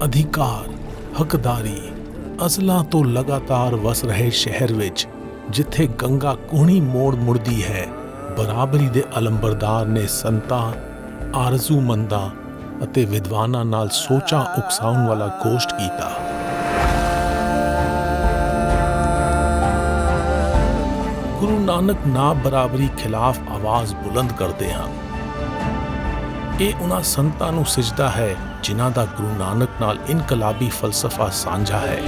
ਅਧਿਕਾਰ, ਹੱਕਦਾਰੀ, ਅਸਲਾਂ ਤੋਂ ਲਗਾਤਾਰ ਵਸ ਰਹੇ ਸ਼ਹਿਰ ਵਿੱਚ ਜਿੱਥੇ ਗੰਗਾ ਕੂਹਣੀ ਮੋੜ ਮੁੜਦੀ ਹੈ, ਬਰਾਬਰੀ ਦੇ ਅਲੰਬਰਦਾਰ ਨੇ ਸੰਤਾਂ, ਆਰਜ਼ੂਮੰਦਾਂ ਅਤੇ ਵਿਦਵਾਨਾਂ ਨਾਲ ਸੋਚਾਂ ਉਕਸਾਉਣ ਵਾਲਾ ਗੋਸ਼ਟ ਕੀਤਾ। ਗੁਰੂ ਨਾਨਕ ਨਾ ਬਰਾਬਰੀ ਖਿਲਾਫ ਆਵਾਜ਼ ਬੁਲੰਦ ਕਰਦੇ ਹਨ। ਇਹ ਉਹਨਾਂ ਸੰਤਾਂ ਨੂੰ ਸਿਜਦਾ ਹੈ ਜਿਨ੍ਹਾਂ ਦਾ ਗੁਰੂ ਨਾਨਕ ਨਾਲ ਇਨਕਲਾਬੀ ਫਲਸਫਾ ਸਾਂਝਾ ਹੈ।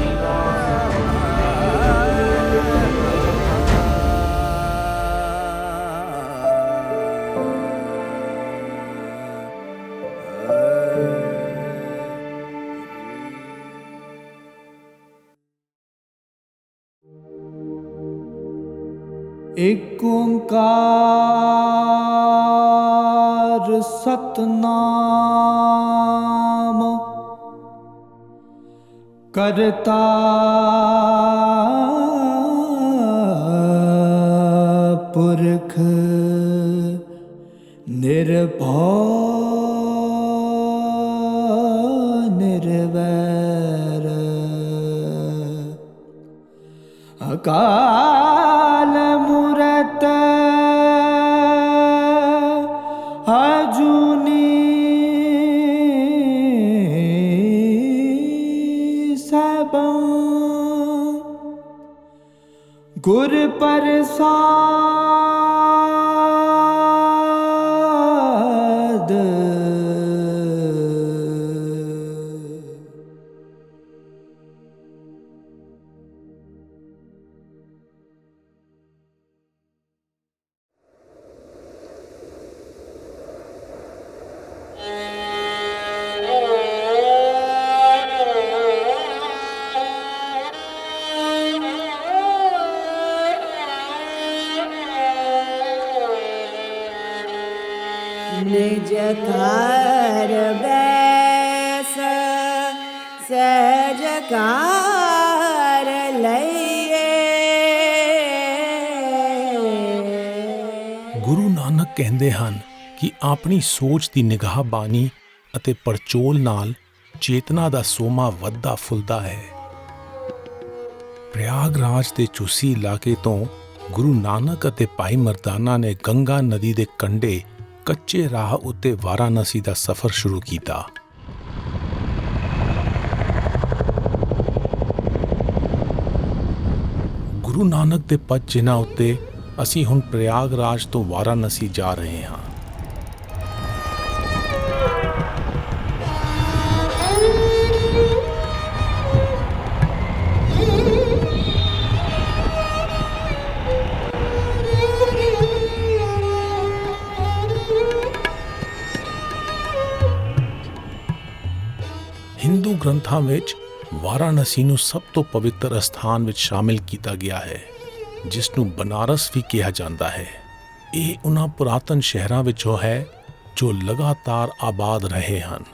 ਏਕ ਓੰਕਾਰ ਸਤਨਾਮ ਕਰਤਾ ਪੁਰਖ ਨਿਰਭਉ ਨਿਰਵੈਰ ਅਕਾਲ ਮੂਰਤ ਅਜੂਨੀ ਸੈਭੰ ਗੁਰ ਪ੍ਰਸਾਦ। ਨਿਜ ਘਰ ਬੈਸ ਸਹਿਜ ਕਾਰ ਲਈਏ। ਗੁਰੂ ਨਾਨਕ ਕਹਿੰਦੇ ਹਨ ਕਿ ਆਪਣੀ ਸੋਚ ਦੀ ਨਿਗਾਹਬਾਨੀ ਅਤੇ ਪੜਚੋਲ ਨਾਲ ਚੇਤਨਾ ਦਾ ਸੋਮਾ ਵੱਧਦਾ ਫੁੱਲਦਾ ਹੈ। ਪ੍ਰਯਾਗਰਾਜ ਦੇ ਚੂਸੀ ਇਲਾਕੇ ਤੋਂ ਗੁਰੂ ਨਾਨਕ ਅਤੇ ਭਾਈ ਮਰਦਾਨਾ ਨੇ ਗੰਗਾ ਨਦੀ ਦੇ ਕੰਢੇ ਕੱਚੇ ਰਾਹ ਉੱਤੇ ਵਾਰਾਣਸੀ ਦਾ ਸਫ਼ਰ ਸ਼ੁਰੂ ਕੀਤਾ। ਗੁਰੂ ਨਾਨਕ ਦੇ ਪਦ ਚਿੰਨ੍ਹਾਂ ਉੱਤੇ ਅਸੀਂ ਹੁਣ ਪ੍ਰਯਾਗਰਾਜ ਤੋਂ ਵਾਰਾਣਸੀ ਜਾ ਰਹੇ ਹਾਂ। ਹਿੰਦੂ ਗ੍ਰੰਥਾਂ ਵਿੱਚ ਵਾਰਾਣਸੀ ਨੂੰ ਸਭ ਤੋਂ ਪਵਿੱਤਰ ਅਸਥਾਨ ਵਿੱਚ ਸ਼ਾਮਿਲ ਕੀਤਾ ਗਿਆ ਹੈ, ਜਿਸ ਨੂੰ ਬਨਾਰਸ ਵੀ ਕਿਹਾ ਜਾਂਦਾ ਹੈ। ਇਹ ਉਹਨਾਂ ਪੁਰਾਤਨ ਸ਼ਹਿਰਾਂ ਵਿੱਚੋਂ ਹੈ ਜੋ ਲਗਾਤਾਰ ਆਬਾਦ ਰਹੇ ਹਨ।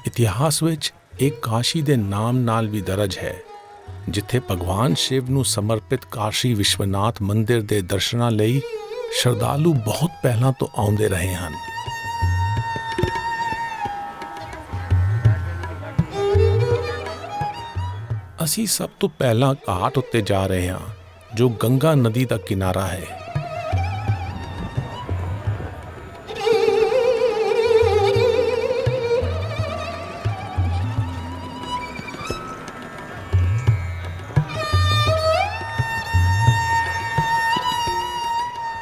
ਇਤਿਹਾਸ ਵਿੱਚ ਇਹ ਕਾਸ਼ੀ ਦੇ ਨਾਮ ਨਾਲ ਵੀ ਦਰਜ ਹੈ, ਜਿੱਥੇ ਭਗਵਾਨ ਸ਼ਿਵ ਨੂੰ ਸਮਰਪਿਤ ਕਾਸ਼ੀ ਵਿਸ਼ਵਨਾਥ ਮੰਦਿਰ ਦੇ ਦਰਸ਼ਨਾਂ ਲਈ ਸ਼ਰਧਾਲੂ ਬਹੁਤ ਪਹਿਲਾਂ ਤੋਂ ਆਉਂਦੇ ਰਹੇ ਹਨ। ਅਸੀਂ ਸਭ ਤੋਂ ਪਹਿਲਾਂ ਘਾਟ ਉੱਤੇ ਜਾ ਰਹੇ ਹਾਂ, ਜੋ ਗੰਗਾ ਨਦੀ ਦਾ ਕਿਨਾਰਾ ਹੈ।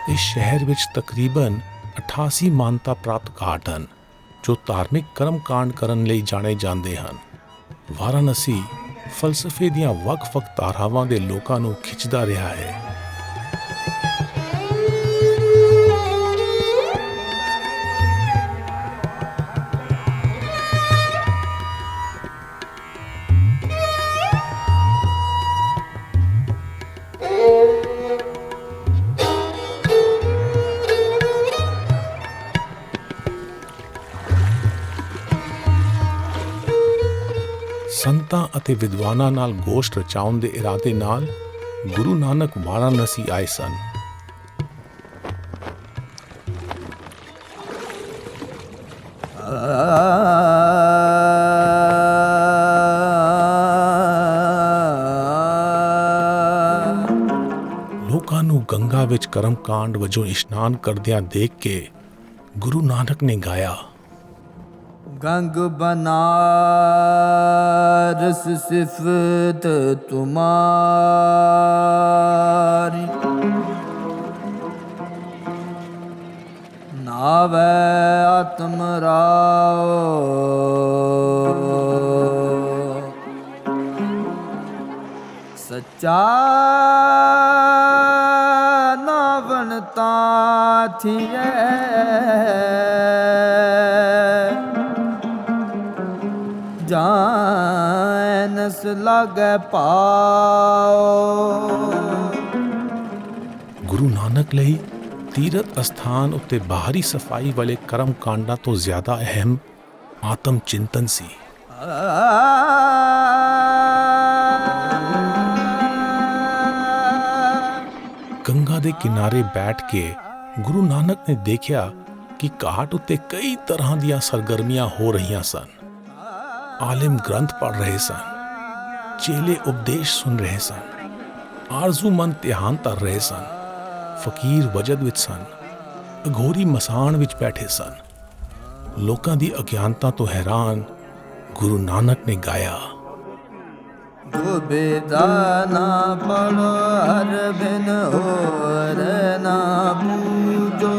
ਇਸ ਸ਼ਹਿਰ ਵਿੱਚ ਤਕਰੀਬਨ 88 ਮਾਨਤਾ ਪ੍ਰਾਪਤ ਘਾਟ ਹਨ, ਜੋ ਧਾਰਮਿਕ ਕਰਮ-ਕਾਂਡ ਕਰਨ ਲਈ ਜਾਣੇ ਜਾਂਦੇ ਹਨ। ਵਾਰਾਣਸੀ ਫਲਸਫੇ ਦੀਆਂ ਵੱਖ-ਵੱਖ ਧਾਰਾਵਾਂ ਦੇ ਲੋਕਾਂ ਨੂੰ ਖਿੱਚਦਾ ਰਿਹਾ ਹੈ। ਸੰਤਾਂ ਅਤੇ ਵਿਦਵਾਨਾਂ ਨਾਲ ਗੋਸ਼ਟ ਰਚਾਉਣ ਦੇ ਇਰਾਦੇ ਨਾਲ ਗੁਰੂ ਨਾਨਕ ਵਾਰਾਣਸੀ ਆਏ ਸਨ। ਲੋਕਾਂ ਨੂੰ ਗੰਗਾ ਵਿੱਚ ਕਰਮਕਾਂਡ ਵਜੋਂ ਇਸ਼ਨਾਨ ਕਰਦਿਆਂ ਦੇਖ ਕੇ ਗੁਰੂ ਨਾਨਕ ਨੇ ਗਾਇਆ, ਗੰਗ ਬਨਾਰਸ ਸਿਫਤ ਤੁਮਾਰੀ, ਨਾਵੈ ਆਤਮ ਰਾਓ, ਸੱਚਾ ਨਾਵਣ ਤਾਂ ਥੀਏ, ਜਾਨਸ ਲਾਗੈ ਪਾਓ। ਗੁਰੂ ਨਾਨਕ ਲਈ ਤੀਰਥ ਅਸਥਾਨ ਉੱਤੇ ਬਾਹਰੀ ਸਫਾਈ ਵਾਲੇ ਕਰਮ ਕਾਂਡਾਂ ਤੋਂ ਜ਼ਿਆਦਾ ਅਹਿਮ ਆਤਮ ਚਿੰਤਨ ਸੀ। ਗੰਗਾ ਦੇ ਕਿਨਾਰੇ ਬੈਠ ਕੇ ਗੁਰੂ ਨਾਨਕ ਨੇ ਦੇਖਿਆ ਕਿ ਘਾਟ ਉੱਤੇ ਕਈ ਤਰ੍ਹਾਂ ਦੀਆਂ ਸਰਗਰਮੀਆਂ ਹੋ ਰਹੀਆਂ ਸਨ। ਆਲਿਮ ਗ੍ਰੰਥ ਪੜ੍ਹ ਰਹੇ ਸਨ, ਚੇਲੇ ਉਪਦੇਸ਼ ਸੁਣ ਰਹੇ ਸਨ, ਆਰਜ਼ੂਮੰਦ ਧਿਆਨ ਧਰ ਰਹੇ ਸਨ, ਫਕੀਰ ਵਜਦ ਵਿੱਚ ਸਨ, ਅਘੋਰੀ ਮਸਾਣ ਵਿੱਚ ਬੈਠੇ ਸਨ। ਲੋਕਾਂ ਦੀ ਅਗਿਆਨਤਾ ਤੋਂ ਹੈਰਾਨ ਗੁਰੂ ਨਾਨਕ ਨੇ ਗਾਇਆ, ਦੁਬਿਧਾ ਨਾ ਪੜੋ ਹਰ ਬਿਨ ਹੋਰ ਨਾ ਪੂਜੋ,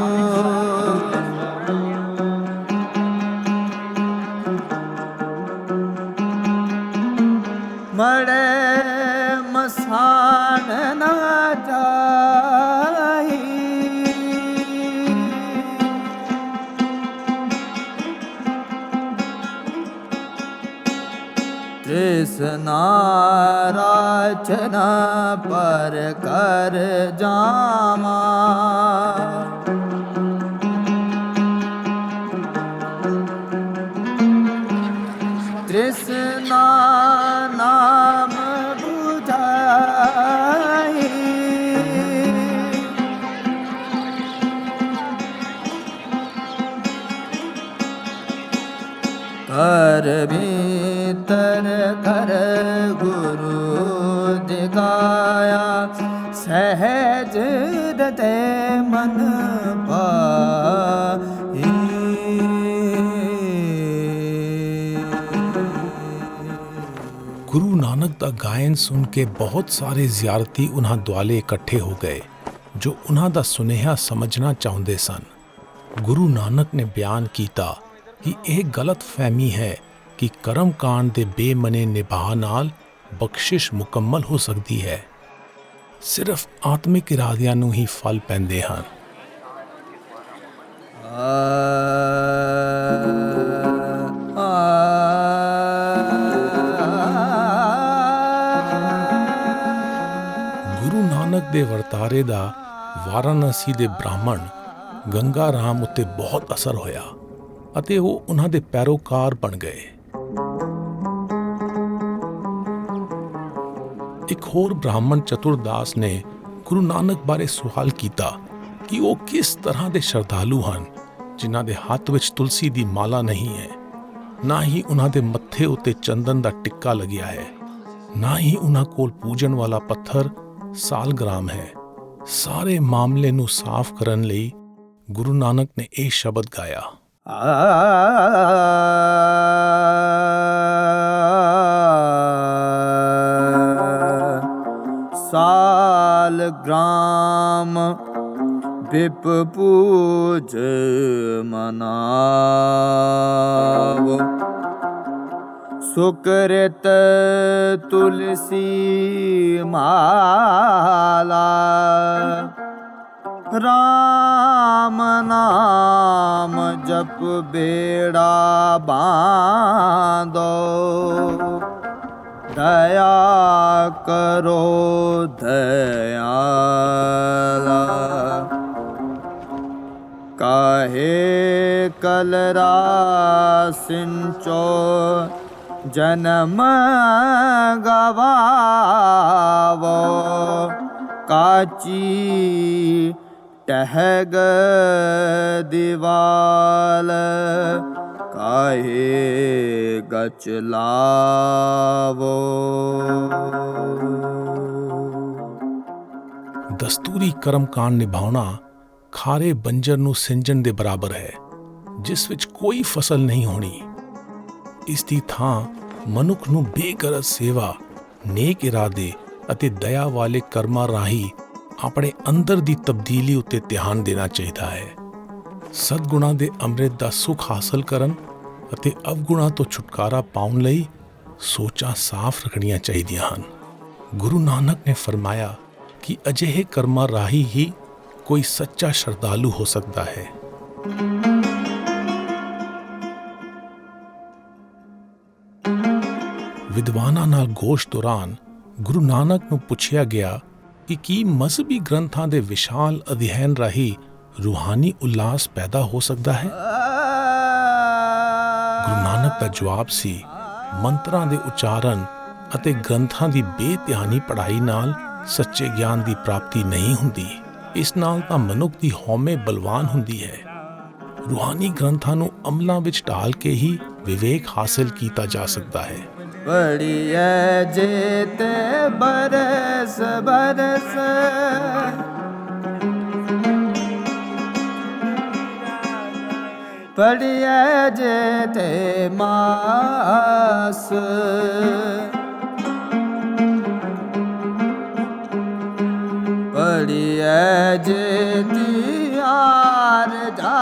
ਮੜੇ ਮਸਾਨ ਨਾ ਜਾਈ, ਤ੍ਰਿਸ਼ਨਾ ਰਾਚਨਾ ਪਰ ਕਰ ਜਾਮਾ, ਤ੍ਰਿਸ਼ਨਾ ਨਾਮ ਬੁਝਾਈ, ਕਰ ਭੀਤਰ ਕਰ ਗੁਰੂ ਦਿਖਾਇਆ, ਸਹਿਜ ਰਤੇ ਮਨ ਪਾਈ। ਗੁਰੂ ਨਾਨਕ ਦਾ ਗਾਇਨ ਸੁਣ ਕੇ ਬਹੁਤ ਸਾਰੇ ਜ਼ਿਆਰਤੀ ਉਹਨਾਂ ਦੁਆਲੇ ਇਕੱਠੇ ਹੋ ਗਏ ਜੋ ਉਹਨਾਂ ਦਾ ਸੁਨੇਹਾ ਸਮਝਣਾ ਚਾਹੁੰਦੇ ਸਨ। ਗੁਰੂ ਨਾਨਕ ਨੇ ਬਿਆਨ ਕੀਤਾ ਕਿ ਇਹ ਗਲਤ ਫਹਿਮੀ ਹੈ ਕਿ ਕਰਮ ਕਾਂਡ ਦੇ ਬੇਮਨੇ ਨਿਭਾਅ ਨਾਲ ਬਖਸ਼ਿਸ਼ ਮੁਕੰਮਲ ਹੋ ਸਕਦੀ ਹੈ। ਸਿਰਫ ਆਤਮਿਕ ਇਰਾਦਿਆਂ ਨੂੰ ਹੀ ਫਲ ਪੈਂਦੇ ਹਨ। ਗੁਰੂ ਨਾਨਕ ਦੇ ਵਰਤਾਰੇ ਦਾ ਵਾਰਾਣਸੀ ਦੇ ਬ੍ਰਾਹਮਣ ਗੰਗਾ ਰਾਮ ਉੱਤੇ ਬਹੁਤ ਅਸਰ ਹੋਇਆ ਅਤੇ ਉਹ ਉਹਨਾਂ ਦੇ ਪੈਰੋਕਾਰ ਬਣ ਗਏ। ਇੱਕ ਹੋਰ ਬ੍ਰਾਹਮਣ ਚਤੁਰਦਾਸ ਨੇ ਗੁਰੂ ਨਾਨਕ ਬਾਰੇ ਸਵਾਲ ਕੀਤਾ ਕਿ ਉਹ ਕਿਸ ਤਰ੍ਹਾਂ ਦੇ ਸ਼ਰਧਾਲੂ ਹਨ ਜਿਨ੍ਹਾਂ ਦੇ ਹੱਥ ਵਿੱਚ ਤੁਲਸੀ ਦੀ ਮਾਲਾ ਨਹੀਂ ਹੈ, ਨਾ ਹੀ ਉਹਨਾਂ ਦੇ ਮੱਥੇ ਉੱਤੇ ਚੰਦਨ ਦਾ ਟਿੱਕਾ ਲੱਗਿਆ ਹੈ, ਨਾ ਹੀ ਉਹਨਾਂ ਕੋਲ ਪੂਜਣ ਵਾਲਾ ਪੱਥਰ ਸਾਲਗ੍ਰਾਮ ਹੈ। ਸਾਰੇ ਮਾਮਲੇ ਨੂੰ ਸਾਫ਼ ਕਰਨ ਲਈ ਗੁਰੂ ਨਾਨਕ ਨੇ ਇਹ ਸ਼ਬਦ ਗਾਇਆ, ਸਾਲਗ੍ਰਾਮ ਵਿਪ ਪੂਜ ਮਨਾਵੋ, ਸੁਕ੍ਰਿਤ ਤੁਲਸੀ ਮਾਲਾ, ਰਾਮ ਨਾਮ ਜਪ ਬੇੜਾ ਬਾਂਧੋ, ਦਇਆ ਕਰੋ ਦਇਆਲਾ, ਕਾਹੇ ਕਲਰਾ ਸਿੰਚੋ ਜਨਮ ਗਵਾਵੋ, ਕਾਚੀ ਟਹਿਗ ਦੀਵਾਲ ਕਾਹੇ ਗਚ ਲਾਵੋ। ਦਸਤੂਰੀ ਕਰਮਕਾਂਡ ਨਿਭਾਉਣਾ ਖਾਰੇ ਬੰਜਰ ਨੂੰ ਸਿੰਜਣ ਦੇ ਬਰਾਬਰ ਹੈ, ਜਿਸ ਵਿੱਚ ਕੋਈ ਫਸਲ ਨਹੀਂ ਹੋਣੀ। ਇਸ ਦੀ ਥਾਂ ਮਨੁੱਖ ਨੂੰ ਬੇਗਰਜ਼ ਸੇਵਾ, ਨੇਕ ਇਰਾਦੇ ਅਤੇ ਦਇਆ ਵਾਲੇ ਕਰਮਾਂ ਰਾਹੀਂ ਆਪਣੇ ਅੰਦਰ ਦੀ ਤਬਦੀਲੀ ਉੱਤੇ ਧਿਆਨ ਦੇਣਾ ਚਾਹੀਦਾ ਹੈ। ਸਦਗੁਣਾਂ ਦੇ ਅੰਮ੍ਰਿਤ ਦਾ ਸੁੱਖ ਹਾਸਲ ਕਰਨ ਅਤੇ ਅਵਗੁਣਾਂ ਤੋਂ ਛੁਟਕਾਰਾ ਪਾਉਣ ਲਈ ਸੋਚਾਂ ਸਾਫ਼ ਰੱਖਣੀਆਂ ਚਾਹੀਦੀਆਂ ਹਨ। ਗੁਰੂ ਨਾਨਕ ਨੇ ਫਰਮਾਇਆ ਕਿ ਅਜਿਹੇ ਕਰਮਾਂ ਰਾਹੀਂ ਹੀ ਕੋਈ ਸੱਚਾ ਸ਼ਰਧਾਲੂ ਹੋ ਸਕਦਾ ਹੈ। ਵਿਦਵਾਨਾਂ ਨਾਲ ਗੋਸ਼ ਦੌਰਾਨ ਗੁਰੂ ਨਾਨਕ ਨੂੰ ਪੁੱਛਿਆ ਗਿਆ ਕਿ ਕੀ ਮਜ਼ਹਬੀ ਗ੍ਰੰਥਾਂ ਦੇ ਵਿਸ਼ਾਲ ਅਧਿਐਨ ਰਾਹੀਂ ਰੂਹਾਨੀ ਉਲਾਸ ਪੈਦਾ ਹੋ ਸਕਦਾ ਹੈ? ਗੁਰੂ ਨਾਨਕ ਦਾ ਜਵਾਬ ਸੀ, ਮੰਤਰਾਂ ਦੇ ਉਚਾਰਨ ਅਤੇ ਗ੍ਰੰਥਾਂ ਦੀ ਬੇਧਿਆਨੀ ਪੜ੍ਹਾਈ ਨਾਲ ਸੱਚੇ ਗਿਆਨ ਦੀ ਪ੍ਰਾਪਤੀ ਨਹੀਂ ਹੁੰਦੀ। ਇਸ ਨਾਲ ਤਾਂ ਮਨੁੱਖ ਦੀ ਹਉਮੈ ਬਲਵਾਨ ਹੁੰਦੀ ਹੈ। ਰੂਹਾਨੀ ਗ੍ਰੰਥਾਂ ਨੂੰ ਅਮਲਾਂ ਵਿੱਚ ਢਾਲ ਕੇ ਹੀ ਵਿਵੇਕ ਹਾਸਲ ਕੀਤਾ ਜਾ ਸਕਦਾ ਹੈ। ਪੜ੍ਹੀਐ ਜੇਤੇ ਬਰਸ ਬਰਸ ਪੜ੍ਹੀਐ ਜੇਤੇ ਮਾਸ ਪੜ੍ਹੀਐ ਜੇਤੀ ਆਰਜਾ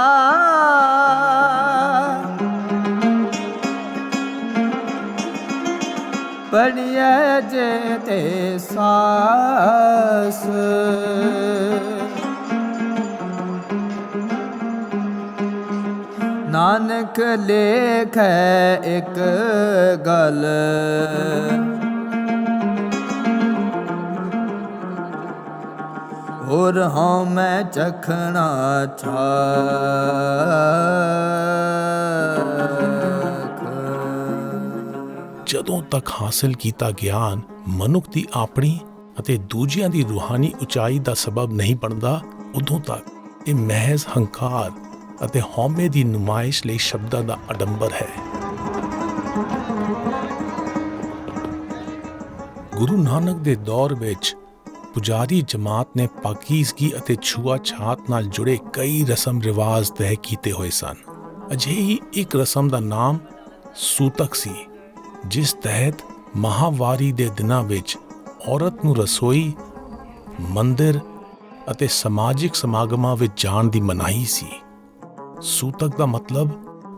ਪੜ੍ਹੀਐ ਜੇਤੇ ਸਾਸ ਨਾਨਕ ਲੇਖੈ ਇੱਕ ਗੱਲ ਹੋਰ ਹਉਮੈ ਚਖਣਾ ਜਦੋਂ ਤੱਕ ਹਾਸਲ ਕੀਤਾ ਗਿਆਨ ਮਨੁੱਖ ਦੀ ਆਪਣੀ ਅਤੇ ਦੂਜਿਆਂ ਦੀ ਰੂਹਾਨੀ ਉਚਾਈ ਦਾ ਸਬਬ ਨਹੀਂ ਬਣਦਾ, ਉਦੋਂ ਤੱਕ ਇਹ ਮਹਿਜ਼ ਹੰਕਾਰ ਅਤੇ ਹਉਮੈ ਦੀ ਨੁਮਾਇਸ਼ ਲਈ ਸ਼ਬਦਾਂ ਦਾ ਅਡੰਬਰ ਹੈ। ਗੁਰੂ ਨਾਨਕ ਦੇ ਦੌਰ ਵਿੱਚ ਪੁਜਾਰੀ ਜਮਾਤ ਨੇ ਪਾਕੀਜ਼ਗੀ ਅਤੇ ਛੂਆ-ਛਾਤ ਨਾਲ ਜੁੜੇ ਕਈ ਰਸਮ ਰਿਵਾਜ ਤੈਅ ਕੀਤੇ ਹੋਏ ਸਨ। ਅਜਿਹੀ ਇੱਕ ਰਸਮ ਦਾ ਨਾਮ ਸੂਤਕ ਸੀ, ਜਿਸ ਤਹਿਤ ਮਾਹਵਾਰੀ ਦੇ ਦਿਨਾਂ ਵਿੱਚ ਔਰਤ ਨੂੰ ਰਸੋਈ, ਮੰਦਿਰ ਅਤੇ ਸਮਾਜਿਕ ਸਮਾਗਮਾਂ ਵਿੱਚ ਜਾਣ ਦੀ ਮਨਾਹੀ ਸੀ। ਸੂਤਕ ਦਾ ਮਤਲਬ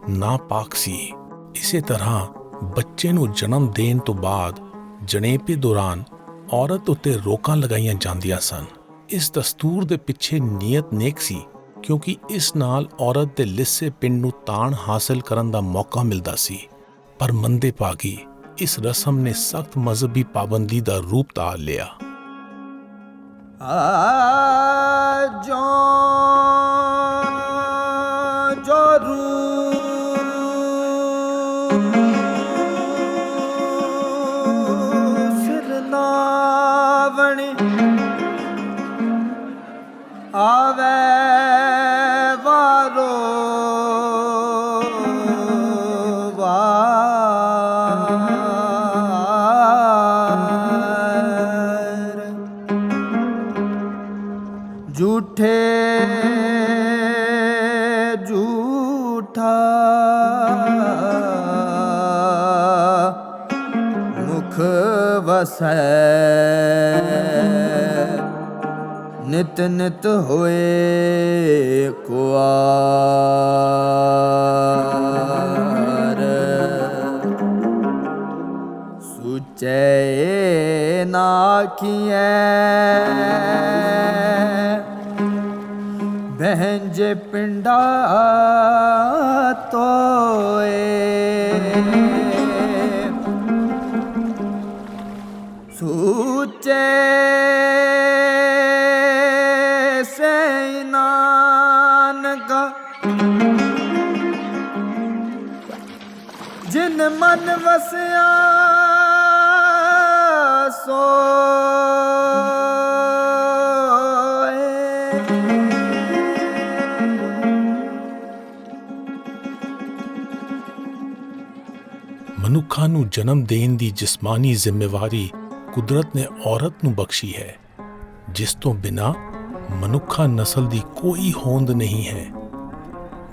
ਨਾਪਾਕ ਸੀ। ਇਸੇ ਤਰ੍ਹਾਂ ਬੱਚੇ ਨੂੰ ਜਨਮ ਦੇਣ ਤੋਂ ਬਾਅਦ ਜਣੇਪੇ ਦੌਰਾਨ ਔਰਤ ਉੱਤੇ ਰੋਕਾਂ ਲਗਾਈਆਂ ਜਾਂਦੀਆਂ ਸਨ। ਇਸ ਦਸਤੂਰ ਦੇ ਪਿੱਛੇ ਨੀਅਤ ਨੇਕ ਸੀ, ਕਿਉਂਕਿ ਇਸ ਨਾਲ ਔਰਤ ਦੇ ਲਿੱਸੇ ਪਿੰਡ ਨੂੰ ਤਾਣ ਹਾਸਲ ਕਰਨ ਦਾ ਮੌਕਾ ਮਿਲਦਾ ਸੀ। ਪਰ ਮੰਦੇ ਭਾਗੀ ਇਸ ਰਸਮ ਨੇ ਸਖਤ ਮਜ਼ਹਬੀ ਪਾਬੰਦੀ ਦਾ ਰੂਪ ਧਾਰ ਲਿਆ। ਆਵੇ ਵਾਰੋ ਝੂਠੇ ਝੂਠਾ ਮੁਖ ਵਸੈ ਨਿਤ ਨਿਤ ਹੋਏ ਕੁਆਰ ਸੁਚੈ ਨਾ ਕੀਐ ਬਹਿੰਜ ਪਿੰਡਾ ਤੋਏ ਸੁਚੈ ਜਿਨ ਮਨ ਵਸਿਆ ਸੋ ਮਨੁੱਖਾਂ ਨੂੰ ਜਨਮ ਦੇਣ ਦੀ ਜਿਸਮਾਨੀ ਜ਼ਿੰਮੇਵਾਰੀ ਕੁਦਰਤ ਨੇ ਔਰਤ ਨੂੰ ਬਖਸ਼ੀ ਹੈ, ਜਿਸ ਤੋਂ ਬਿਨਾਂ ਮਨੁੱਖਾ ਨਸਲ ਦੀ ਕੋਈ ਹੋਂਦ ਨਹੀਂ ਹੈ।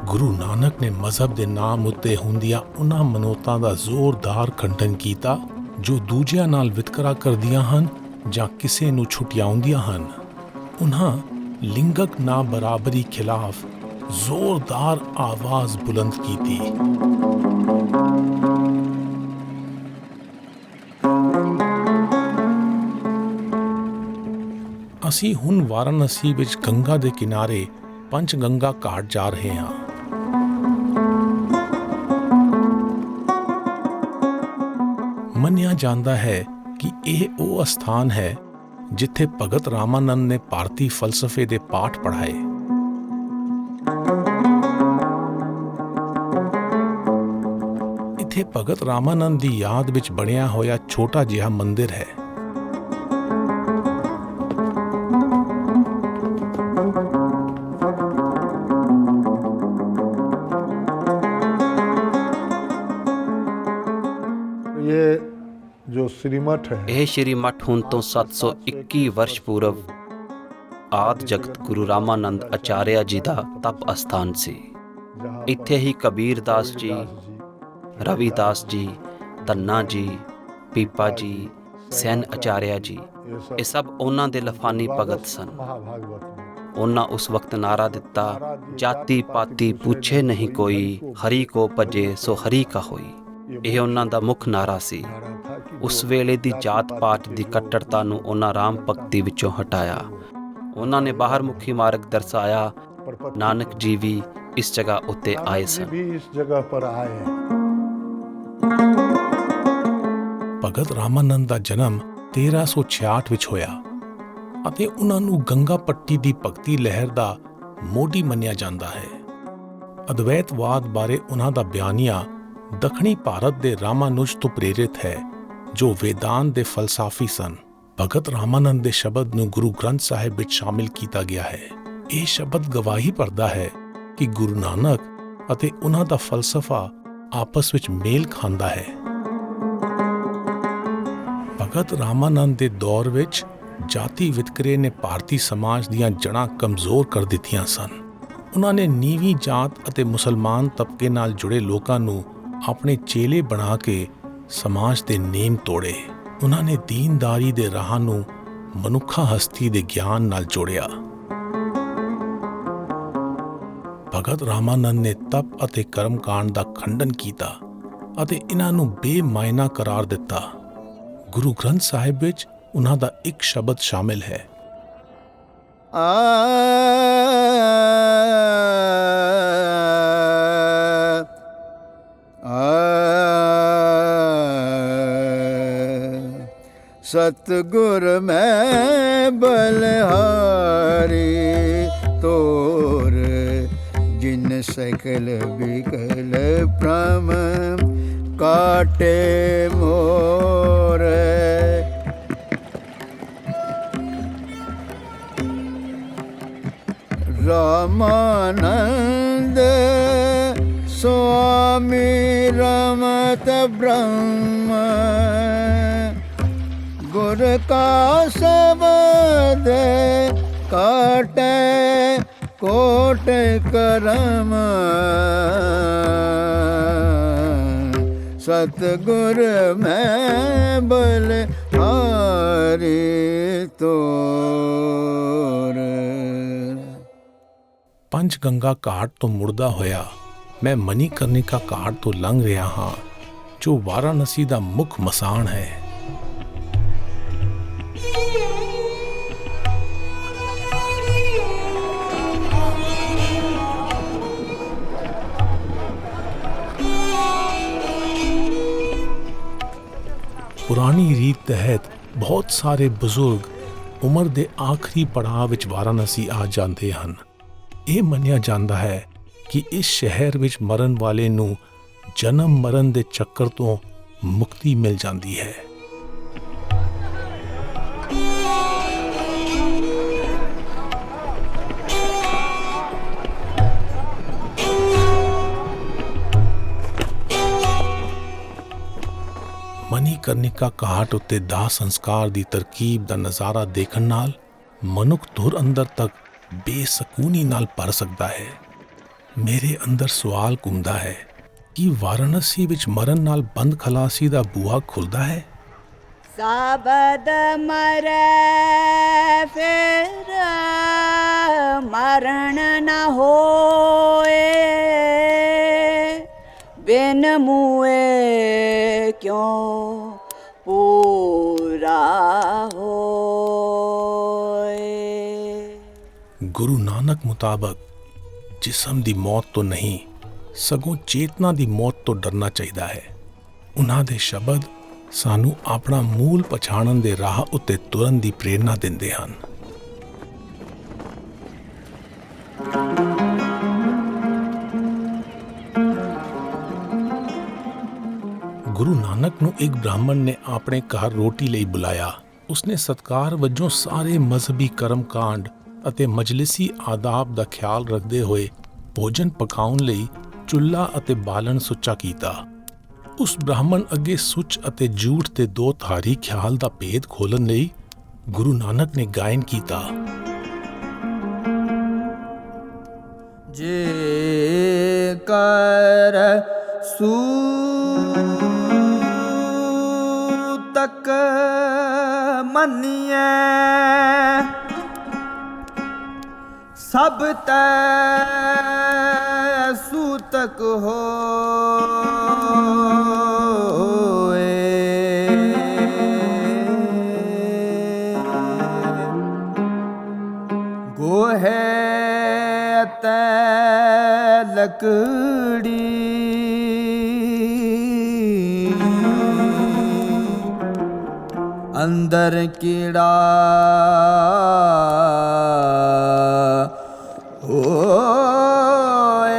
ਗੁਰੂ ਨਾਨਕ ਨੇ ਮਜ਼ਹਬ ਦੇ ਨਾਮ ਉੱਤੇ ਹੁੰਦੀਆਂ ਉਹਨਾਂ ਮਨੌਤਾਂ ਦਾ ਜ਼ੋਰਦਾਰ ਖੰਡਨ ਕੀਤਾ ਜੋ ਦੂਜਿਆਂ ਨਾਲ ਵਿਤਕਰਾ ਕਰਦੀਆਂ ਹਨ ਜਾਂ ਕਿਸੇ ਨੂੰ ਛੁਟਿਆਉਂਦੀਆਂ ਹਨ। ਉਹਨਾਂ ਲਿੰਗਕ ਨਾ ਬਰਾਬਰੀ ਖਿਲਾਫ ਜ਼ੋਰਦਾਰ ਆਵਾਜ਼ ਬੁਲੰਦ ਕੀਤੀ। ਅਸੀਂ ਹੁਣ ਵਾਰਾਣਸੀ ਵਿੱਚ ਗੰਗਾ ਦੇ ਕਿਨਾਰੇ ਪੰਚ ਗੰਗਾ ਘਾਟ ਜਾ ਰਹੇ ਹਾਂ। ਮੰਨਿਆ ਜਾਂਦਾ ਹੈ ਕਿ ਇਹ ਉਹ ਅਸਥਾਨ ਹੈ ਜਿੱਥੇ ਭਗਤ ਰਾਮਾਨੰਦ ਨੇ ਭਾਰਤੀ ਫਲਸਫੇ ਦੇ ਪਾਠ ਪੜ੍ਹਾਏ। ਇੱਥੇ ਭਗਤ ਰਾਮਾਨੰਦ ਦੀ ਯਾਦ ਵਿੱਚ ਬਣਿਆ ਹੋਇਆ ਛੋਟਾ ਜਿਹਾ ਮੰਦਿਰ ਹੈ। ਜੋ ਸ੍ਰੀ ਮੱਠ ਹੈ, ਇਹ ਸ਼੍ਰੀ ਮੱਠ ਹੁਣ ਤੋਂ 721 ਵਰਸ਼ ਪੂਰਵ ਆਦਿ ਜਗਤ ਗੁਰੂ ਰਾਮਾਨੰਦ ਆਚਾਰਿਆ ਜੀ ਦਾ ਤਪ ਅਸਥਾਨ ਸੀ। ਇੱਥੇ ਹੀ ਕਬੀਰ ਦਾਸ ਜੀ, ਰਵਿਦਾਸ ਜੀ, ਧੰਨਾ ਜੀ, ਪੀਪਾ ਜੀ, ਸੈਨ ਆਚਾਰਿਆ ਜੀ, ਇਹ ਸਭ ਉਹਨਾਂ ਦੇ ਲਫਾਨੀ ਭਗਤ ਸਨ। ਉਹਨਾਂ ਉਸ ਵਕਤ ਨਾਰਾ ਦਿੱਤਾ, ਜਾਤੀ ਪਾਤੀ ਪੁੱਛੇ ਨਹੀਂ ਕੋਈ, ਹਰੀ ਕੋ ਭਜੇ ਸੋ ਹਰੀ ਕਾ ਹੋਈ। ਇਹ ਉਹਨਾਂ ਦਾ ਮੁੱਖ ਨਾਰਾ ਸੀ। ਉਸ ਵੇਲੇ ਦੀ ਜਾਤ ਪਾਤ ਦੀ ਕੱਟੜਤਾ ਨੂੰ ਉਹਨਾਂ ਰਾਮ ਭਗਤੀ ਵਿੱਚੋਂ ਹਟਾਇਆ। ਉਹਨਾਂ ਨੇ ਬਾਹਰ ਮੁਖੀ ਮਾਰਗ ਦਰਸਾਇਆ। ਨਾਨਕ ਜੀ ਵੀ ਇਸ ਜਗ੍ਹਾ ਉੱਤੇ ਆਏ ਸਨ। ਭਗਤ ਰਾਮਾਨੰਦ ਦਾ ਜਨਮ 1366 ਵਿੱਚ ਹੋਇਆ ਅਤੇ ਉਹਨਾਂ ਨੂੰ ਗੰਗਾ ਪੱਟੀ ਦੀ ਭਗਤੀ ਲਹਿਰ ਦਾ ਮੋਢੀ ਮੰਨਿਆ ਜਾਂਦਾ ਹੈ। ਅਦਵੈਤਵਾਦ ਬਾਰੇ ਉਹਨਾਂ ਦਾ ਬਿਆਨੀਆ ਦੱਖਣੀ ਭਾਰਤ ਦੇ ਰਾਮਾਨੁਜ ਤੋਂ ਪ੍ਰੇਰਿਤ ਹੈ, ਜੋ ਵੇਦਾਂਤ ਦੇ ਫਲਸਾਫੀ ਸਨ। ਭਗਤ ਰਾਮਾਨੰਦ ਦੇ ਸ਼ਬਦ ਨੂੰ ਗੁਰੂ ਗ੍ਰੰਥ ਸਾਹਿਬ ਵਿੱਚ ਸ਼ਾਮਿਲ ਕੀਤਾ ਗਿਆ ਹੈ। ਇਹ ਸ਼ਬਦ ਗਵਾਹੀ ਭਰਦਾ ਹੈ ਕਿ ਗੁਰੂ ਨਾਨਕ ਅਤੇ ਉਹਨਾਂ ਦਾ ਫਲਸਫਾ ਆਪਸ ਵਿੱਚ ਮੇਲ ਖਾਂਦਾ ਹੈ। ਭਗਤ ਰਾਮਾਨੰਦ ਦੇ ਦੌਰ ਵਿੱਚ ਜਾਤੀ ਵਿਤਕਰੇ ਨੇ ਭਾਰਤੀ ਸਮਾਜ ਦੀਆਂ ਜੜ੍ਹਾਂ ਕਮਜ਼ੋਰ ਕਰ ਦਿੱਤੀਆਂ ਸਨ। ਉਹਨਾਂ ਨੇ ਨੀਵੀਂ ਜਾਤ ਅਤੇ ਮੁਸਲਮਾਨ ਤਬਕੇ ਨਾਲ ਜੁੜੇ ਲੋਕਾਂ ਨੂੰ ਆਪਣੇ ਚੇਲੇ ਬਣਾ ਕੇ ਸਮਾਜ ਦੇ ਨੇਮ ਤੋੜੇ। ਉਹਨਾਂ ਨੇ ਦੀਨਦਾਰੀ ਦੇ ਰਾਹ ਨੂੰ ਮਨੁੱਖਾ ਹਸਤੀ ਦੇ ਗਿਆਨ ਨਾਲ ਜੋੜਿਆ। ਭਗਤ ਰਾਮਾਨੰਦ ਨੇ ਤਪ ਅਤੇ ਕਰਮਕਾਂਡ ਦਾ ਖੰਡਨ ਕੀਤਾ ਅਤੇ ਇਹਨਾਂ ਨੂੰ ਬੇਮਾਇਨਾ ਕਰਾਰ ਦਿੱਤਾ। ਗੁਰੂ ਗ੍ਰੰਥ ਸਾਹਿਬ ਵਿੱਚ ਉਹਨਾਂ ਦਾ ਇੱਕ ਸ਼ਬਦ ਸ਼ਾਮਿਲ ਹੈ, ਸਤਿਗੁਰ ਮੈਂ ਬਲਿਹਾਰੀ ਤੋਰ, ਜਿਨ ਸਕਲ ਬਿਕਲ ਭ੍ਰਮ ਕਾਟੇ ਮੋਰ। ਰਾਮਾਨੰਦ ਸੁਆਮੀ ਰਮਤ ਬ੍ਰਹਮ, ਗੁਰ ਕਾ ਸ਼ਬਦ ਕਾਟੇ ਕੋਟ ਕਰਮ। ਸਤਿਗੁਰ ਮੈਂ ਬਲਿਹਾਰੀ ਤੋਰ। ਪੰਜ ਗੰਗਾ ਘਾਟ ਤੋਂ ਮੁੜਦਾ ਹੋਇਆ ਮੈਂ ਮਨੀਕਰਨਿਕਾ ਘਾਟ ਤੋਂ ਲੰਘ ਰਿਹਾ ਹਾਂ, ਜੋ ਵਾਰਾਣਸੀ ਦਾ ਮੁੱਖ ਮਸਾਣ ਹੈ। ਪੁਰਾਣੀ ਰੀਤ ਤਹਿਤ ਬਹੁਤ ਸਾਰੇ ਬਜ਼ੁਰਗ ਉਮਰ ਦੇ ਆਖਰੀ ਪੜਾਅ ਵਿੱਚ ਵਾਰਾਣਸੀ ਆ ਜਾਂਦੇ ਹਨ। ਇਹ ਮੰਨਿਆ ਜਾਂਦਾ ਹੈ ਕਿ ਇਸ ਸ਼ਹਿਰ ਵਿੱਚ ਮਰਨ ਵਾਲੇ ਨੂੰ ਜਨਮ ਮਰਨ ਦੇ ਚੱਕਰ ਤੋਂ ਮੁਕਤੀ ਮਿਲ ਜਾਂਦੀ ਹੈ। ਮਨੀਕਰਨਿਕਾ ਘਾਟ ਉੱਤੇ ਦਾਹ ਸੰਸਕਾਰ ਦੀ ਤਰਕੀਬ ਦਾ ਨਜ਼ਾਰਾ ਦੇਖਣ ਨਾਲ ਮਨੁੱਖ ਧੁਰ ਅੰਦਰ ਤੱਕ ਬੇਸਕੂਨੀ ਨਾਲ ਭਰ ਸਕਦਾ ਹੈ। ਮੇਰੇ ਅੰਦਰ ਸਵਾਲ ਘੁੰਮਦਾ ਹੈ ਕਿ ਵਾਰਾਣਸੀ ਵਿੱਚ ਮਰਨ ਨਾਲ ਬੰਦ ਖਲਾਸੀ ਦਾ ਬੂਹਾ ਖੁੱਲਦਾ ਹੈ। ਸਾਬਦ ਮਰੈ ਫਿਰ ਮਰਨ ਨ ਹੋਏ, ਬਿਨ ਮੂਏ ਕਿਉ ਪੂਰਾ ਹੋਏ। ਗੁਰੂ ਨਾਨਕ ਮੁਤਾਬਕ ਜਿਸਮ ਦੀ ਮੌਤ ਤੋਂ ਨਹੀਂ ਸਗੋਂ ਚੇਤਨਾ ਦੀ ਮੌਤ ਤੋਂ ਡਰਨਾ ਚਾਹੀਦਾ ਹੈ। ਉਹਨਾਂ ਦੇ ਸ਼ਬਦ ਸਾਨੂੰ ਆਪਣਾ ਮੂਲ ਪਛਾਣਨ ਦੇ ਰਾਹ ਉੱਤੇ ਤੁਰਨ ਦੀ ਪ੍ਰੇਰਨਾ ਦਿੰਦੇ ਹਨ। ਗੁਰੂ ਨਾਨਕ ਨੂੰ ਇੱਕ ਬ੍ਰਾਹਮਣ ਨੇ ਆਪਣੇ ਘਰ ਰੋਟੀ ਲਈ ਬੁਲਾਇਆ। ਉਸਨੇ ਸਤਕਾਰ ਵਜੋਂ ਸਾਰੇ ਮਜ਼ਹਬੀ ਕਰਮਕਾਂਡ ਅਤੇ ਮਜਲਿਸੀ ਆਦਾਬ ਦਾ ਖਿਆਲ ਰੱਖਦੇ ਹੋਏ ਭੋਜਨ ਪਕਾਉਣ ਲਈ ਚੁੱਲ੍ਹਾ ਅਤੇ ਬਾਲਣ ਸੁੱਚਾ ਕੀਤਾ। ਉਸ ਬ੍ਰਾਹਮਣ ਅੱਗੇ ਸੁੱਚ ਅਤੇ ਝੂਠ ਦੇ ਦੋ ਧਾਰੀ ਖਿਆਲ ਦਾ ਭੇਦ ਖੋਲ੍ਹਣ ਲਈ ਗੁਰੂ ਨਾਨਕ ਨੇ ਗਾਇਨ ਕੀਤਾ। ਜੇ ਕਰ ਸੂਤਕ ਮੰਨੀਐ, ਸਭ ਤੈ ਸੂਤਕ ਹੋਏ। ਗੋਹੇ ਤੈ ਲਕੜੀ, ਅੰਦਰ ਕੀੜਾ ਹੋਏ।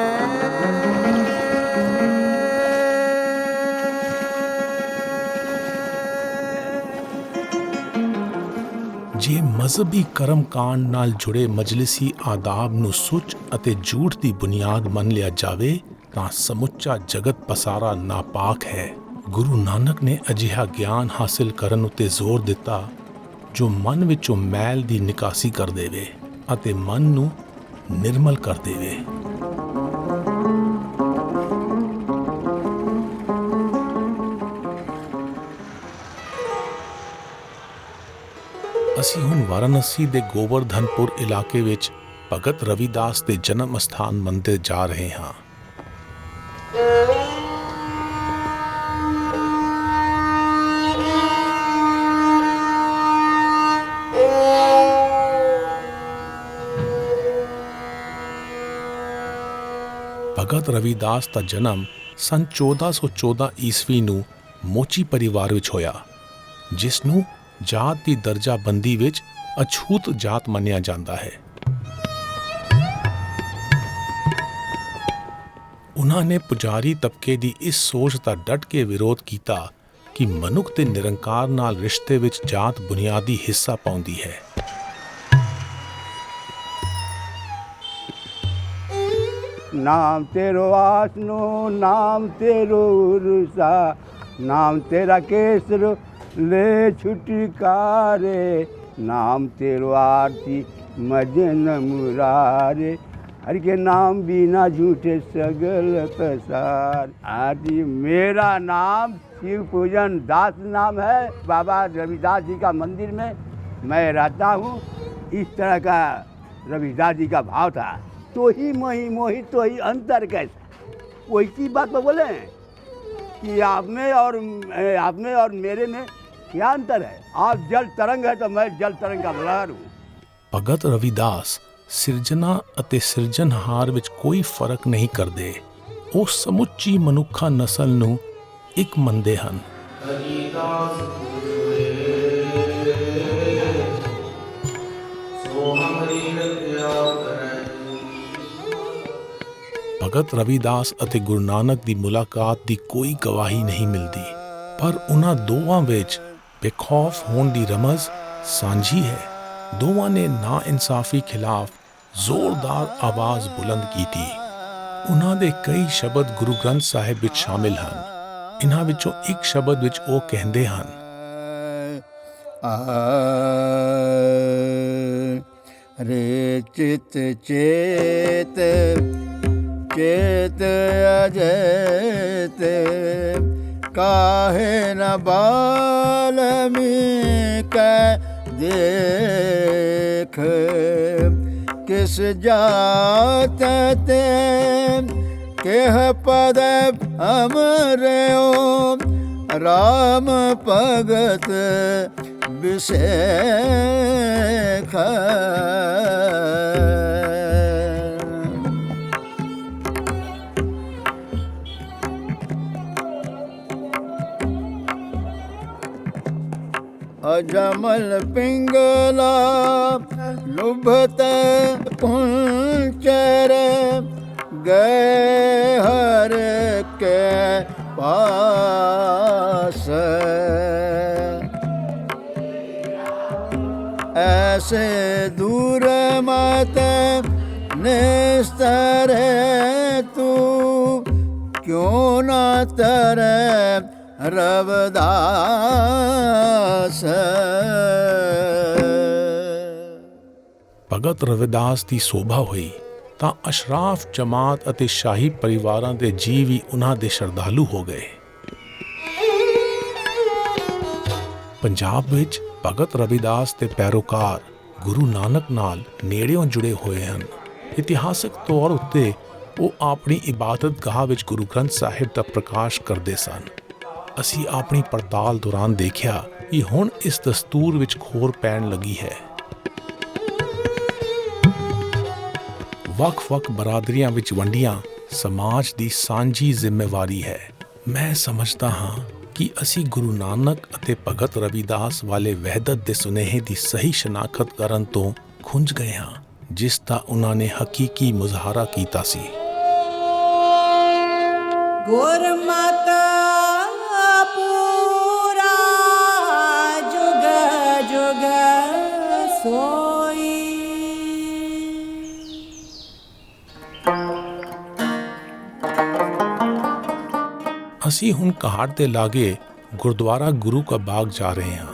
ਜੇ ਮਜ਼ਹਬੀ ਕਰਮਕਾਂਡ ਨਾਲ ਜੁੜੇ ਮਜਲਿਸੀ ਆਦਾਬ ਨੂੰ ਸੁੱਚ ਅਤੇ ਝੂਠ ਦੀ ਬੁਨਿਆਦ ਮੰਨ ਲਿਆ ਜਾਵੇ ਤਾਂ ਸਮੁੱਚਾ ਜਗਤ ਪਸਾਰਾ ਨਾਪਾਕ ਹੈ। ਗੁਰੂ ਨਾਨਕ ਨੇ ਅਜਿਹਾ ਗਿਆਨ ਹਾਸਿਲ ਕਰਨ ਉੱਤੇ ਜ਼ੋਰ ਦਿੱਤਾ ਜੋ ਮਨ ਵਿੱਚੋਂ ਮੈਲ ਦੀ ਨਿਕਾਸੀ ਕਰ ਦੇਵੇ ਅਤੇ ਮਨ ਨੂੰ ਨਿਰਮਲ ਕਰ ਦੇਵੇ। ਅਸੀਂ ਹੁਣ ਵਾਰਾਣਸੀ ਦੇ ਗੋਵਰਧਨਪੁਰ ਇਲਾਕੇ ਵਿੱਚ ਭਗਤ ਰਵਿਦਾਸ ਦੇ ਜਨਮ ਸਥਾਨ ਮੰਦਿਰ ਜਾ ਰਹੇ ਹਾਂ। ਭਗਤ ਰਵਿਦਾਸ ਦਾ ਜਨਮ ਸੰਨ 1414 ਈਸਵੀ ਨੂੰ ਮੋਚੀ ਪਰਿਵਾਰ ਵਿੱਚ ਹੋਇਆ, ਜਿਸ ਨੂੰ ਜਾਤ ਦੀ ਦਰਜਾਬੰਦੀ ਵਿੱਚ ਅਛੂਤ ਜਾਤ ਮੰਨਿਆ ਜਾਂਦਾ ਹੈ। ਉਹਨਾਂ ਨੇ ਪੁਜਾਰੀ ਤਬਕੇ ਦੀ ਇਸ ਸੋਚ ਦਾ ਡਟ ਕੇ ਵਿਰੋਧ ਕੀਤਾ ਕਿ ਮਨੁੱਖ ਦੇ ਨਿਰੰਕਾਰ ਨਾਲ ਰਿਸ਼ਤੇ ਵਿੱਚ ਜਾਤ ਬੁਨਿਆਦੀ ਹਿੱਸਾ ਪਾਉਂਦੀ ਹੈ। नाम तेरो आसनो, नाम तेरो उर्सा, नाम तेरा केसर ले छुटकारे, नाम तेरो आरती मजन मुरारे, हरि के नाम बिना झूठे सगल पसार। आदि मेरा नाम शिव पूजन दास नाम है। बाबा रविदास जी का मंदिर में मैं रहता हूँ। इस तरह का रविदास जी का भाव था। तो ही मोही मोही तो ही अंतर कैसे, वही बात पर बोले कि आप में और मेरे में क्या अंतर है। आप जल तरंग है तो मैं जल तरंग का लहर हूँ। ਭਗਤ ਰਵਿਦਾਸ ਸਿਰਜਣਾ ਅਤੇ ਸਿਰਜਣਹਾਰ ਵਿੱਚ ਕੋਈ ਫਰਕ ਨਹੀਂ ਕਰਦੇ। ਉਹ ਸਮੁੱਚੀ ਮਨੁੱਖਾ ਨਸਲ ਨੂੰ ਇੱਕ ਮੰਨਦੇ ਹਨ। ਭਗਤ ਰਵਿਦਾਸ ਅਤੇ ਗੁਰੂ ਨਾਨਕ ਦੀ ਮੁਲਾਕਾਤ ਦੀ ਕੋਈ ਗਵਾਹੀ ਨਹੀਂ ਮਿਲਦੀ, ਪਰ ਉਹਨਾਂ ਦੋਵਾਂ ਵਿੱਚ ਬੇਖੌਫ ਹੋਣ ਦੀ ਰਮਜ਼ ਸਾਂਝੀ ਹੈ। ਦੋਵਾਂ ਨੇ ਨਾ ਇਨਸਾਫੀ ਖਿਲਾਫ ਜ਼ੋਰਦਾਰ ਆਵਾਜ਼ ਬੁਲੰਦ ਕੀਤੀ। ਉਹਨਾਂ ਦੇ ਕਈ ਸ਼ਬਦ ਗੁਰੂ ਗ੍ਰੰਥ ਸਾਹਿਬ ਵਿੱਚ ਸ਼ਾਮਿਲ ਹਨ। ਇਹਨਾਂ ਵਿੱਚੋਂ ਇੱਕ ਸ਼ਬਦ ਵਿੱਚ ਉਹ ਕਹਿੰਦੇ ਹਨ, ਰੇ ਚਿਤ ਚੇਤ ਚੇਤ ਅਜੇਤ ਕਾਹੇ ਨ ਬਾਲਮੀ ਕੈ ਦੇਖ ਕਿਸ ਜਾਤ ਤੇ ਕਿਹ ਪਦ ਅਮਰਿਓ ਰਾਮ ਭਗਤ ਬਿਸੇਖ ਅਜਮਲ ਪਿੰਗਲਾ ਲੁਭਤ ਪੁੰਚਰ ਗਏ ਹਰ ਕੇ ਪਾਸ ऐसे दूर मत निस्तर तू क्यों न तरे रविदास। ਭਗਤ ਰਵਿਦਾਸ ਦੀ ਸੋਭਾ ਹੋਈ ਤਾਂ ਅਸ਼ਰਾਫ ਜਮਾਤ ਅਤੇ ਸ਼ਾਹੀ ਪਰਿਵਾਰਾਂ ਦੇ ਜੀਵ ਵੀ ਉਹਨਾਂ ਦੇ ਸ਼ਰਧਾਲੂ ਹੋ ਗਏ। ਪੰਜਾਬ ਵਿੱਚ ਭਗਤ ਰਵਿਦਾਸ ਦੇ ਪੈਰੋਕਾਰ ਗੁਰੂ ਨਾਨਕ ਨਾਲ ਨੇੜਿਓਂ ਜੁੜੇ ਹੋਏ ਹਨ। ਇਤਿਹਾਸਕ ਤੌਰ ਉੱਤੇ ਉਹ ਆਪਣੀ ਇਬਾਦਤਗਾਹ ਵਿੱਚ ਗੁਰੂ ਗ੍ਰੰਥ ਸਾਹਿਬ ਦਾ ਪ੍ਰਕਾਸ਼ ਕਰਦੇ ਸਨ। ਅਸੀਂ ਆਪਣੀ ਪੜਤਾਲ ਦੌਰਾਨ ਦੇਖਿਆ ਕਿ ਹੁਣ ਇਸ ਦਸਤੂਰ ਵਿੱਚ ਖੋਰ ਪੈਣ ਲੱਗੀ ਹੈ। ਵੱਖ-ਵੱਖ ਬਰਾਦਰੀਆਂ ਵਿੱਚ ਵੰਡੀਆਂ ਸਮਾਜ ਦੀ ਸਾਂਝੀ ਜ਼ਿੰਮੇਵਾਰੀ ਹੈ। ਮੈਂ ਸਮਝਦਾ ਹਾਂ ਕਿ ਅਸੀਂ ਗੁਰੂ ਨਾਨਕ ਅਤੇ ਭਗਤ ਰਵਿਦਾਸ ਵਾਲੇ ਵਹਿਦਤ ਦੇ ਸੁਨੇਹੇ ਦੀ ਸਹੀ ਸ਼ਨਾਖਤ ਕਰਨ ਤੋਂ ਖੁੰਝ ਗਏ ਹਾਂ, ਜਿਸ ਦਾ ਉਹਨਾਂ ਨੇ ਹਕੀਕੀ ਮੁਜ਼ਾਹਰਾ ਕੀਤਾ ਸੀ। ਗੁਰਮਤਿ ਪੂਰਾ ਜੁਗ ਜੁਗ ਸੋਈ। ਅਸੀਂ ਹੁਣ ਘਾਟ ਦੇ ਲਾਗੇ ਗੁਰਦੁਆਰਾ ਗੁਰੂ ਕਾ ਬਾਗ ਜਾ ਰਹੇ ਹਾਂ।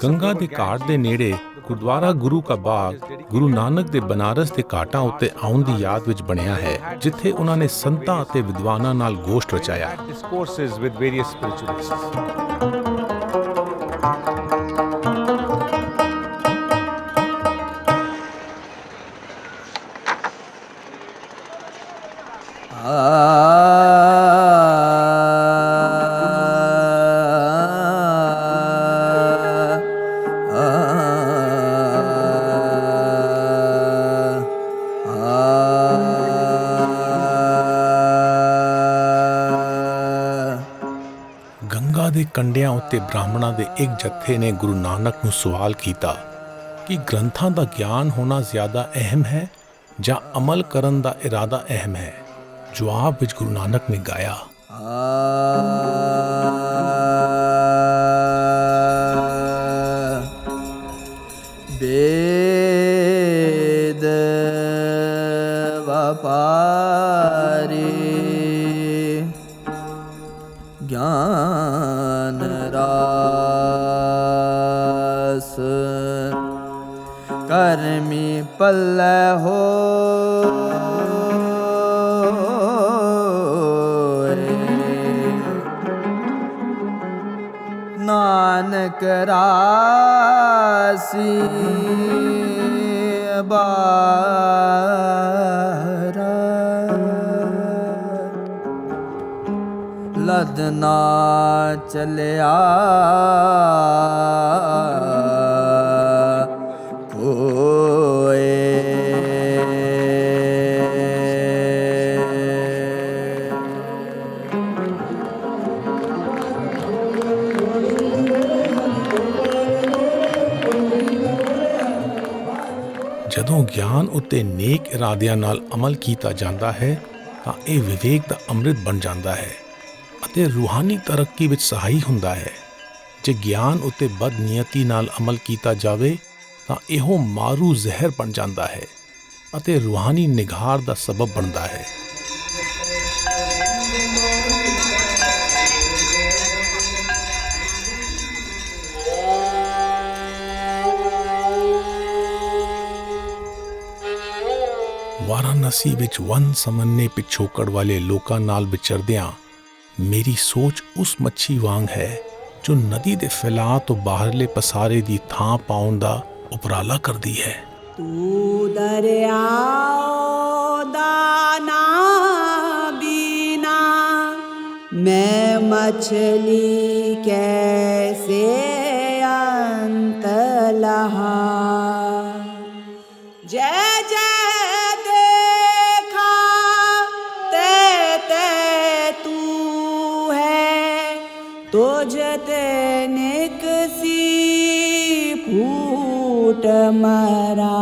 ਗੰਗਾ ਦੇ ਘਾਟ ਦੇ ਨੇੜੇ ਗੁਰਦੁਆਰਾ ਗੁਰੂ ਕਾ ਬਾਗ ਗੁਰੂ ਨਾਨਕ ਦੇ ਬਨਾਰਸ ਦੇ ਘਾਟਾਂ ਉੱਤੇ ਆਉਣ ਦੀ ਯਾਦ ਵਿੱਚ ਬਣਿਆ ਹੈ, ਜਿੱਥੇ ਉਹਨਾਂ ਨੇ ਸੰਤਾਂ ਅਤੇ ਵਿਦਵਾਨਾਂ ਨਾਲ ਗੋਸ਼ਟ ਰਚਾਇਆ। ਗੰਗਾ ਦੇ ਕੰਢਿਆਂ ਉੱਤੇ ਬ੍ਰਾਹਮਣਾਂ ਦੇ ਇੱਕ ਜੱਥੇ ਨੇ ਗੁਰੂ ਨਾਨਕ ਨੂੰ ਸਵਾਲ ਕੀਤਾ ਕਿ ਗ੍ਰੰਥਾਂ ਦਾ ਗਿਆਨ ਹੋਣਾ ਜ਼ਿਆਦਾ ਅਹਿਮ ਹੈ ਜਾਂ ਅਮਲ ਕਰਨ ਦਾ ਇਰਾਦਾ ਅਹਿਮ ਹੈ। ਜਵਾਬ ਵਿੱਚ ਗੁਰੂ ਨਾਨਕ ਨੇ ਗਾਇਆ, ਵੇਦ ਵਪਾਰੀ ਗਿਆਨ ਰਾਸ ਕਰਮੀ ਪੱਲੇ ਨਾਨਕ ਰਾਸੀ ਬਾਰਾ ਲਦਨਾ ਚਲਿਆ ਜਦੋਂ ਗਿਆਨ ਉੱਤੇ ਨੇਕ ਇਰਾਦਿਆਂ ਨਾਲ ਅਮਲ ਕੀਤਾ ਜਾਂਦਾ ਹੈ ਤਾਂ ਇਹ ਵਿਵੇਕ ਦਾ ਅੰਮ੍ਰਿਤ ਬਣ ਜਾਂਦਾ ਹੈ ਅਤੇ ਰੂਹਾਨੀ ਤਰੱਕੀ ਵਿੱਚ ਸਹਾਈ ਹੁੰਦਾ ਹੈ। ਜੇ ਗਿਆਨ ਉੱਤੇ ਬਦਨੀਅਤੀ ਨਾਲ ਅਮਲ ਕੀਤਾ ਜਾਵੇ ਤਾਂ ਇਹੋ ਮਾਰੂ ਜ਼ਹਿਰ ਬਣ ਜਾਂਦਾ ਹੈ ਅਤੇ ਰੂਹਾਨੀ ਨਿਘਾਰ ਦਾ ਸਬਬ ਬਣਦਾ ਹੈ। ਵਾਰਾਣਸੀ ਵਿੱਚ ਵਨ ਸਮੰਨੇ ਪਿਛੋਕੜ ਵਾਲੇ ਲੋਕਾਂ ਨਾਲ ਵਿਚਰਦਿਆਂ ਮੇਰੀ ਸੋਚ ਉਸ ਮੱਛੀ ਵਾਂਗ ਹੈ ਜੋ ਨਦੀ ਦੇ ਫੈਲਾਅ ਤੋਂ ਬਾਹਰਲੇ ਪਸਾਰੇ ਦੀ ਥਾਂ ਪਾਉਣ ਦਾ ਉਪਰਾਲਾ ਕਰਦੀ ਹੈ। ਤੂੰ ਦਰਿਆਓ ਦਾ ਨਾ ਬੀਨਾ, ਮੈਂ ਮਛਲੀ ਕੈਸੇ ਅੰਤ ਲਹਾ। ਜੈ ਜੈ ਦੇਖਾ ਤੇ ਤू है, तुझ ते निकसी फूट मरा।